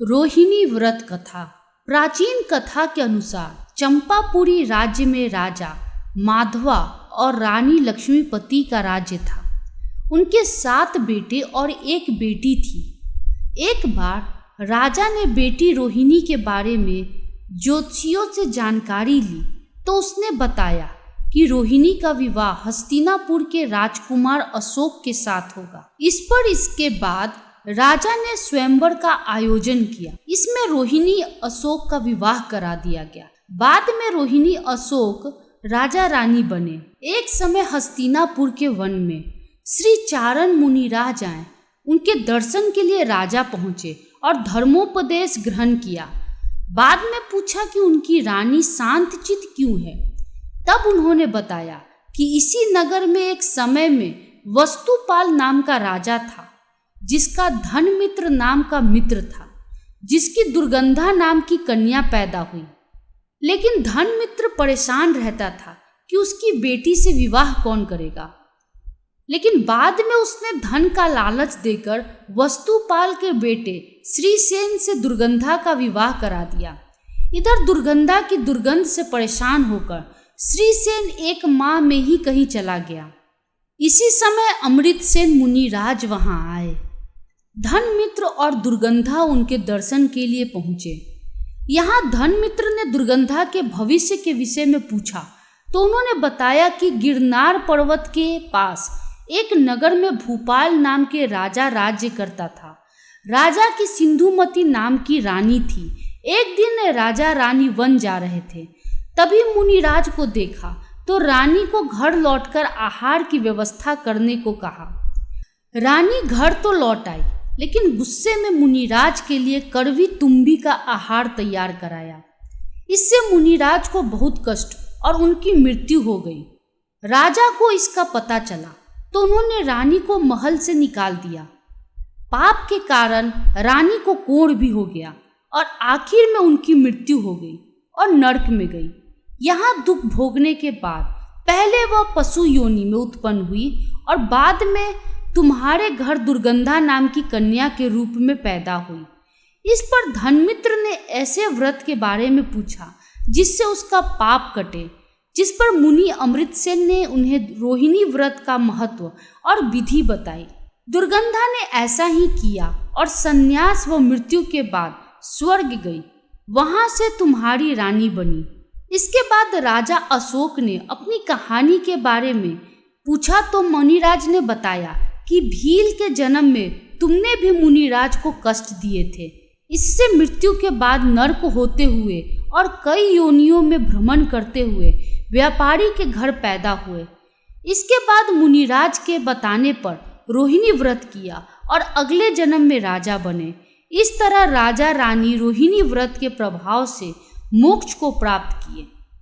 रोहिणी व्रत कथा। प्राचीन कथा के अनुसार चंपापुरी राज्य में राजा माधवा और रानी लक्ष्मीपति का राज्य था। उनके 7 बेटे और एक बेटी थी। एक बार राजा ने बेटी रोहिणी के बारे में ज्योतिषियों से जानकारी ली तो उसने बताया कि रोहिणी का विवाह हस्तिनापुर के राजकुमार अशोक के साथ होगा। इस पर इसके बाद राजा ने स्वयंवर का आयोजन किया। इसमें रोहिणी अशोक का विवाह करा दिया गया। बाद में रोहिणी अशोक राजा रानी बने। एक समय हस्तिनापुर के वन में श्री चारण मुनिराज आए। उनके दर्शन के लिए राजा पहुंचे और धर्मोपदेश ग्रहण किया। बाद में पूछा कि उनकी रानी शांतचित्त क्यों है। तब उन्होंने बताया कि इसी नगर में एक समय में वस्तुपाल नाम का राजा था, जिसका धनमित्र नाम का मित्र था, जिसकी दुर्गंधा नाम की कन्या पैदा हुई। लेकिन धनमित्र परेशान रहता था कि उसकी बेटी से विवाह कौन करेगा। लेकिन बाद में उसने धन का लालच देकर वस्तुपाल के बेटे श्रीसेन से दुर्गंधा का विवाह करा दिया। इधर दुर्गंधा की दुर्गंध से परेशान होकर श्रीसेन एक माह में ही कहीं चला गया। इसी समय अमृतसेन मुनिराज वहां आए। धनमित्र और दुर्गंधा उनके दर्शन के लिए पहुंचे। यहाँ धनमित्र ने दुर्गंधा के भविष्य के विषय में पूछा तो उन्होंने बताया कि गिरनार पर्वत के पास एक नगर में भूपाल नाम के राजा राज्य करता था। राजा की सिंधुमती नाम की रानी थी। एक दिन राजा रानी वन जा रहे थे, तभी मुनिराज को देखा तो रानी को घर लौटकर आहार की व्यवस्था करने को कहा। रानी घर तो लौट आई, लेकिन गुस्से में मुनिराज के लिए कड़वी तुम्बी का आहार तैयार कराया। इससे मुनिराज को बहुत कष्ट और उनकी मृत्यु हो गई। राजा को इसका पता चला तो उन्होंने रानी को महल से निकाल दिया। पाप के कारण रानी को कोढ़ भी हो गया और आखिर में उनकी मृत्यु हो गई और नरक में गई। यहाँ दुख भोगने के बाद पहले वह पशु योनि में उत्पन्न हुई और बाद में तुम्हारे घर दुर्गंधा नाम की कन्या के रूप में पैदा हुई। इस पर धनमित्र ने ऐसे व्रत के बारे में पूछा जिससे उसका पाप कटे, जिस पर मुनि अमृतसेन ने उन्हें रोहिणी व्रत का महत्व और विधि बताई। दुर्गंधा ने ऐसा ही किया और संन्यास व मृत्यु के बाद स्वर्ग गई। वहां से तुम्हारी रानी बनी। इसके बाद राजा अशोक ने अपनी कहानी के बारे में पूछा तो मुनिराज ने बताया कि भील के जन्म में तुमने भी मुनिराज को कष्ट दिए थे। इससे मृत्यु के बाद नरक होते हुए और कई योनियों में भ्रमण करते हुए व्यापारी के घर पैदा हुए। इसके बाद मुनिराज के बताने पर रोहिणी व्रत किया और अगले जन्म में राजा बने। इस तरह राजा रानी रोहिणी व्रत के प्रभाव से मोक्ष को प्राप्त किए।